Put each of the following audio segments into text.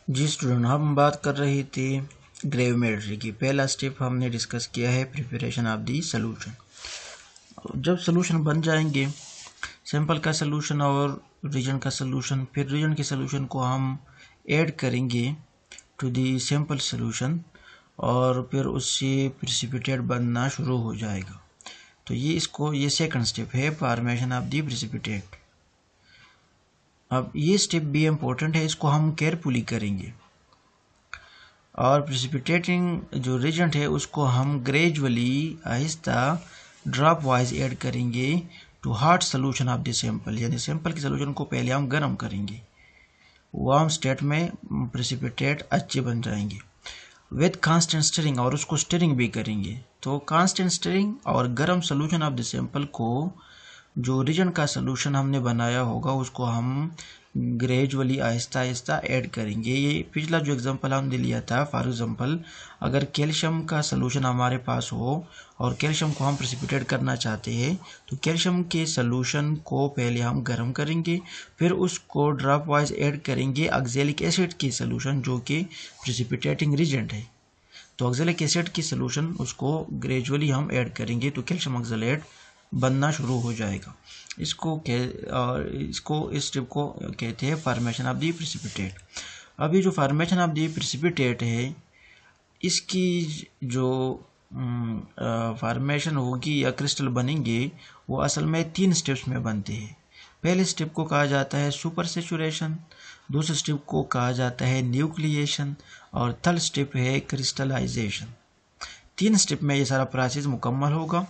जी student, हम बात कर रहे थे ग्रेविमेट्री की। पहला स्टेप हमने डिस्कस किया है प्रिपरेशन ऑफ दी सॉल्यूशन। जब सॉल्यूशन बन जाएंगे, सैंपल का सॉल्यूशन और रीजन का सॉल्यूशन, फिर रीजन के सॉल्यूशन को हम ऐड करेंगे टू दी सैंपल सॉल्यूशन और फिर उससे प्रिसिपिटेट बनना शुरू हो जाएगा। तो ये सेकंड स्टेप है, फॉर्मेशन ऑफ दी प्रिसिपिटेट। अब ये स्टेप भी इम्पोर्टेंट है, इसको हम केयरफुली करेंगे। और प्रिसिपिटेटिंग जो रिएजेंट है उसको हम ग्रेजुअली आहिस्ता ड्रॉप वाइज ऐड करेंगे to hot solution of the sample, यानी सैंपल के सोल्यूशन को पहले हम गर्म करेंगे। वार्म स्टेट में प्रिसिपिटेट अच्छे बन जाएंगे विद कांस्टेंट स्टिरिंग, और उसको स्टिरिंग भी करेंगे। तो कांस्टेंट स्टिरिंग और गर्म सोल्यूशन ऑफ द सैंपल को जो रीजन का सोल्यूशन हमने बनाया होगा उसको हम ग्रेजुअली आहिस्ता आहिस्ता ऐड करेंगे। ये पिछला जो एग्जांपल हमने लिया था, फॉर एग्जांपल अगर कैल्शियम का सोल्यूशन हमारे पास हो और कैल्शियम को हम प्रिसिपिटेट करना चाहते हैं, तो कैल्शियम के सोल्यूशन को पहले हम गर्म करेंगे, फिर उसको ड्रॉप वाइज ऐड करेंगे ऑक्सैलिक एसिड के सोल्यूशन जो कि प्रिसिपिटेटिंग रीजेंट है। तो ऑक्सैलिक एसिड की सोल्यूशन उसको ग्रेजुअली हम ऐड करेंगे तो कैल्शियम ऑक्सैलेट बनना शुरू हो जाएगा। इस स्टेप को कहते हैं फॉर्मेशन ऑफ दी प्रिसिपिटेट। अभी जो फॉर्मेशन ऑफ दी प्रिसिपिटेट है, इसकी जो फॉर्मेशन होगी या क्रिस्टल बनेंगे वो असल में 3 स्टेप्स में बनते हैं। पहले स्टेप को कहा जाता है सुपर सेचुरेशन, दूसरे स्टेप को कहा जाता है न्यूक्लिएशन और थर्ड स्टेप है क्रिस्टलाइजेशन। 3 स्टेप में ये सारा प्रोसेस मुकम्मल होगा।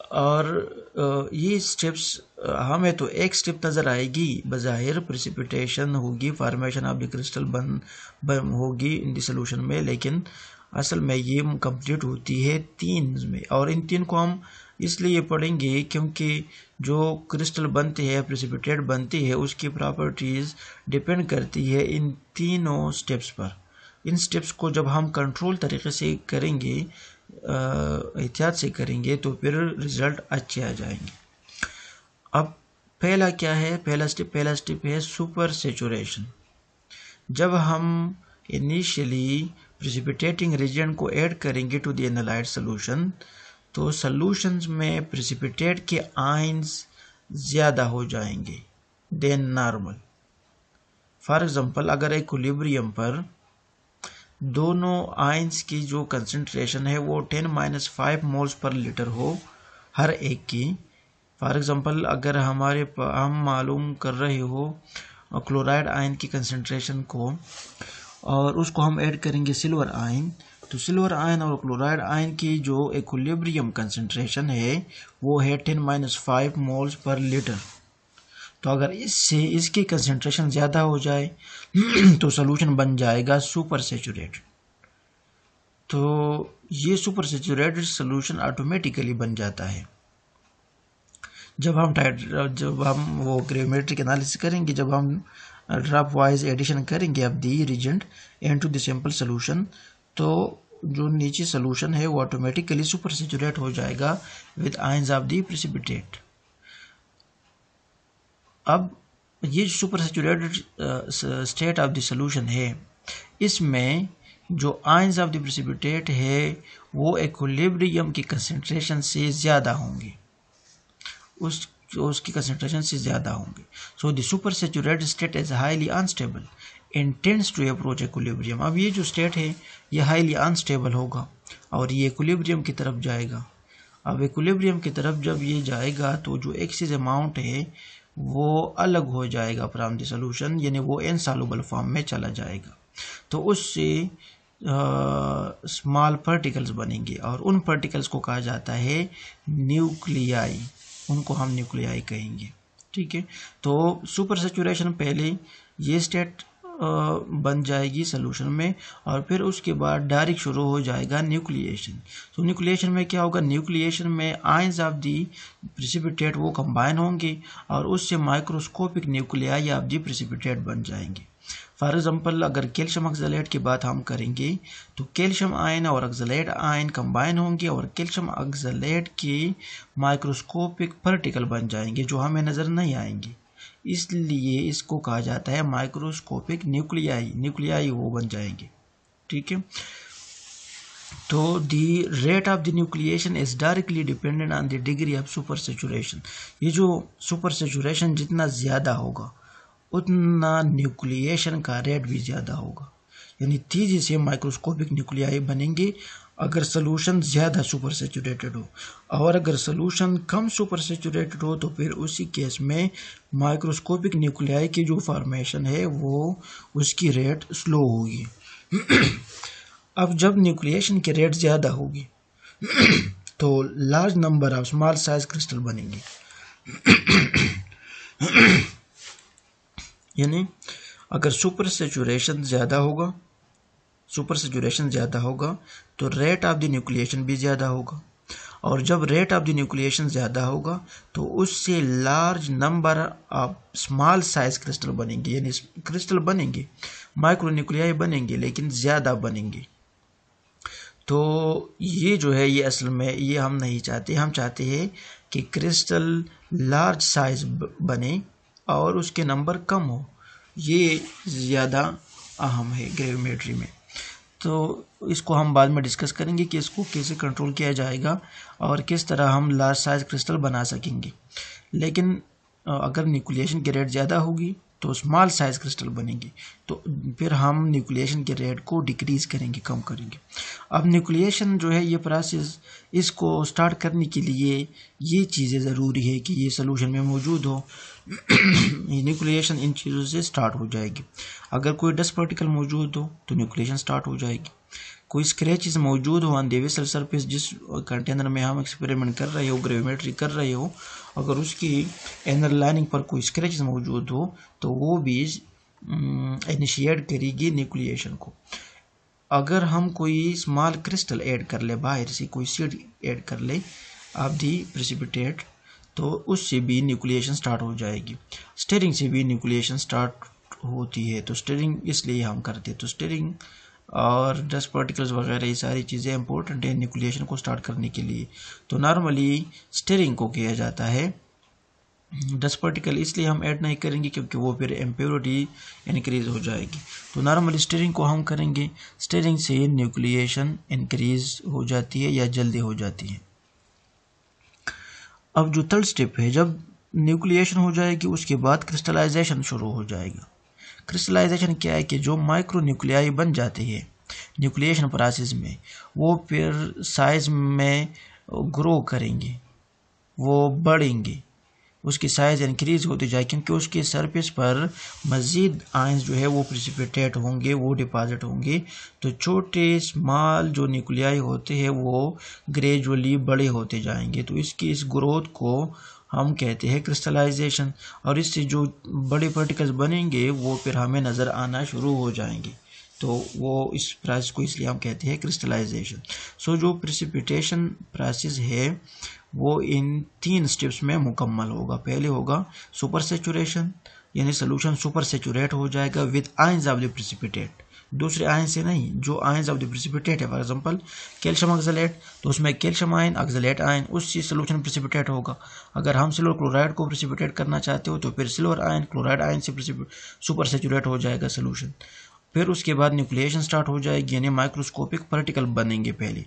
और ये स्टेप्स हमें तो एक स्टेप नज़र आएगी, बज़ाहिर प्रिसिपिटेशन होगी, फॉर्मेशन ऑफ द क्रिस्टल बन होगी इन द सोल्यूशन में, लेकिन असल में ये कंप्लीट होती है 3 में। और इन 3 को हम इसलिए पढ़ेंगे क्योंकि जो क्रिस्टल बनते हैं, प्रिसिपिटेट बनती है, उसकी प्रॉपर्टीज़ डिपेंड करती है इन तीनों स्टेप्स पर। इन स्टेप्स को जब हम कंट्रोल तरीके से करेंगे, एहतियात से करेंगे, तो फिर रिजल्ट अच्छे आ जाएंगे। अब पहला क्या है? पहला स्टेप है सुपर सेचुरेशन। जब हम इनिशियली प्रिसिपिटेटिंग रीजेंट को ऐड करेंगे टू द एनालाइट सोल्यूशन, तो सोल्यूशंस में प्रिसिपिटेट के आयंस ज़्यादा हो जाएंगे देन नॉर्मल। फॉर एग्जांपल अगर इक्विलिब्रियम पर दोनों आयंस की जो कंसंट्रेशन है वो 10-5 मोल्स पर लीटर हो हर एक की। फॉर एग्जांपल अगर हम मालूम कर रहे हो क्लोराइड आयन की कंसंट्रेशन को और उसको हम ऐड करेंगे सिल्वर आयन, तो सिल्वर आयन और क्लोराइड आयन की जो इक्विलिब्रियम कंसंट्रेशन है वो है 10-5 मोल्स पर लीटर। तो अगर इससे इसकी कंसंट्रेशन ज़्यादा हो जाए तो सोल्यूशन बन जाएगा सुपर सेचुरेटेड। तो ये सुपर सेचुरेटेड सोल्यूशन ऑटोमेटिकली बन जाता है जब हम वो ग्रेविमेट्रिक एनालिसिस करेंगे, जब हम ड्रॉप वाइज एडिशन करेंगे of the reagent into the sample solution, तो जो नीचे सोल्यूशन है वो ऑटोमेटिकली सुपर सेचुरेट हो जाएगा with ions of the precipitate. अब ये super saturated state of the solution है, इसमें जो आयंस ऑफ द प्रिसिपिटेट है वो इक्विलिब्रियम की कंसंट्रेशन से ज़्यादा होंगे, उसकी कंसंट्रेशन से ज़्यादा होंगे। So the super saturated state is highly unstable and tends to approach equilibrium. अब ये जो स्टेट है ये हाईली अनस्टेबल होगा और ये इक्विलिब्रियम की तरफ जाएगा। अब इक्विलिब्रियम की तरफ जब ये जाएगा तो जो एक्सिस अमाउंट है वो अलग हो जाएगा फ्रॉम द सॉल्यूशन, यानी वो इनसॉल्युबल फॉर्म में चला जाएगा। तो उससे स्मॉल पार्टिकल्स बनेंगे और उन पार्टिकल्स को कहा जाता है न्यूक्लियाई, उनको हम न्यूक्लियाई कहेंगे। ठीक है, तो सुपर सेचुरेशन पहले ये स्टेट बन जाएगी सोल्यूशन में और फिर उसके बाद डायरेक्ट शुरू हो जाएगा न्यूक्लिएशन। तो न्यूक्लिएशन में क्या होगा? न्यूक्लिएशन में आयंस ऑफ दी प्रिसिपिटेट वो कंबाइन होंगे और उससे microscopic nuclei of the precipitate बन जाएंगे। फॉर एग्जांपल अगर कैल्शियम ऑक्सैलेट की बात हम करेंगे तो कैल्शियम आयन और ऑक्सैलेट आयन कंबाइन होंगे और कैल्शियम ऑक्सैलेट के माइक्रोस्कोपिक पार्टिकल बन जाएंगे जो हमें नज़र नहीं आएंगे। इसलिए इसको कहा जाता है माइक्रोस्कोपिक न्यूक्लियाई। न्यूक्लियाई वो बन जाएंगे, ठीक है। तो the rate of the nucleation is directly dependent on the degree of super saturation. ये जो सुपर सेचुरेशन जितना ज़्यादा होगा उतना न्यूक्लिएशन का रेट भी ज़्यादा होगा, यानी तेजी से माइक्रोस्कोपिक न्यूक्लियाई बनेंगे अगर सोल्यूशन ज़्यादा सुपर सेचुरेटेड हो, और अगर सोल्यूशन कम सुपर सेचुरेटेड हो तो फिर उसी केस में माइक्रोस्कोपिक न्यूक्लियाई की जो फॉर्मेशन है वो उसकी रेट स्लो होगी। अब जब न्यूक्लिएशन की रेट ज़्यादा होगी तो large number of small size crystal बनेंगे। यानी अगर सुपर सेचुरेशन ज़्यादा होगा तो रेट ऑफ द न्यूक्लिएशन भी ज़्यादा होगा, और जब रेट ऑफ द न्यूक्लिएशन ज़्यादा होगा तो उससे large number of small size crystal बनेंगे, यानी क्रिस्टल बनेंगे, माइक्रो न्यूक्लियाई बनेंगे लेकिन ज़्यादा बनेंगे। तो ये जो है ये असल में ये हम नहीं चाहते। हम चाहते हैं कि क्रिस्टल लार्ज साइज बने और उसके नंबर कम हो, ये ज़्यादा अहम है ग्रेविमेट्री में। तो इसको हम बाद में डिस्कस करेंगे कि इसको कैसे कंट्रोल किया जाएगा और किस तरह हम लार्ज साइज क्रिस्टल बना सकेंगे। लेकिन अगर न्यूक्लिएशन की रेट ज़्यादा होगी तो स्मॉल साइज क्रिस्टल बनेंगे, तो फिर हम न्यूक्लिएशन के रेट को डिक्रीज करेंगे, कम करेंगे। अब न्यूक्लिएशन जो है ये प्रोसेस, इसको स्टार्ट करने के लिए ये चीज़ें ज़रूरी है कि ये सोल्यूशन में मौजूद हो। ये न्यूक्लिएशन इन चीज़ों से स्टार्ट हो जाएगी। अगर कोई डस्ट पार्टिकल मौजूद हो तो न्यूक्लिएशन स्टार्ट हो जाएगी। कोई स्क्रैचेस मौजूद हो ऑन द वेसल सरफेस, जिस कंटेनर में हम एक्सपेरिमेंट कर रहे हो, ग्रेविमेट्री कर रहे हो, अगर उसकी इनर लाइनिंग पर कोई स्क्रैचेस मौजूद हो तो वो भी इनिशिएट करेगी न्यूक्लिएशन को। अगर हम कोई स्मॉल क्रिस्टल ऐड कर ले, बाहर से कोई सीड ऐड कर ले ऑफ दी प्रेसिपिटेट, तो उससे भी न्यूक्लिएशन स्टार्ट हो जाएगी। स्टीयरिंग से भी न्यूक्लिएशन स्टार्ट होती है, तो स्टीयरिंग इसलिए हम करते हैं। तो स्टीयरिंग और डस्ट पार्टिकल्स वगैरह ये सारी चीज़ें इंपॉर्टेंट है न्यूक्लिएशन को स्टार्ट करने के लिए। तो नॉर्मली स्टीयरिंग को किया जाता है। डस्ट पार्टिकल इसलिए हम ऐड नहीं करेंगे क्योंकि वो फिर इम्प्योरिटी इंक्रीज हो जाएगी। तो नॉर्मली स्टीयरिंग को हम करेंगे, स्टीयरिंग से न्यूक्लिएशन इंक्रीज हो जाती है या जल्दी हो जाती है। अब जो थर्ड स्टेप है, जब न्यूक्लिएशन हो जाएगी उसके बाद क्रिस्टलाइजेशन शुरू हो जाएगा। क्रिस्टलाइजेशन क्या है कि जो माइक्रो न्यूक्लियाई बन जाते हैं न्यूक्लिएशन प्रोसेस में, वो फिर साइज में ग्रो करेंगे, वो बढ़ेंगे, उसकी साइज इंक्रीज होती जाए क्योंकि उसके सरफेस पर मज़ीद आयंस जो है वो प्रेसिपिटेट होंगे, वो डिपॉजिट होंगे। तो छोटे स्मॉल जो न्यूक्लियाई होते हैं वो ग्रेजुअली बड़े होते जाएंगे। तो इसकी इस ग्रोथ को हम कहते हैं क्रिस्टलाइजेशन, और इससे जो बड़े पार्टिकल्स बनेंगे वो फिर हमें नज़र आना शुरू हो जाएंगे। तो वो इस प्रोसेस को इसलिए हम कहते हैं क्रिस्टलाइजेशन। सो जो प्रेसिपिटेशन प्रोसेस है वो इन 3 स्टेप्स में मुकम्मल होगा। पहले होगा सुपर सेचुरेशन, यानी सोल्यूशन सुपर सेचुरेट हो जाएगा with ions of the precipitate. दूसरे आयन से नहीं, जो आयंस ऑफ द प्रेसिपिटेट है, फॉर एग्जांपल कैल्शियम ऑक्सलेट, तो उसमें कैल्शियम आयन, ऑक्सलेट आयन, उससे सोल्यूशन प्रेसिपिटेट होगा। अगर हम सिल्वर क्लोराइड को प्रेसिपिटेट करना चाहते हो तो फिर सिल्वर आयन क्लोराइड आयन से सुपर सेचुरेट हो जाएगा सोल्यूशन। फिर उसके बाद न्यूक्लिएशन स्टार्ट हो जाएगी, यानी माइक्रोस्कोपिक पार्टिकल बनेंगे पहले,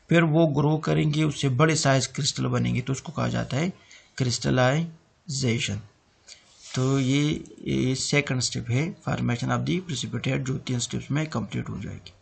फिर वो ग्रो करेंगे, उससे बड़े साइज क्रिस्टल बनेंगे, तो उसको कहा जाता है क्रिस्टलाइजेशन। तो ये सेकंड स्टेप है फॉर्मेशन ऑफ दी प्रेसिपिटेट, जो 3 स्टेप्स में कंप्लीट हो जाएगी।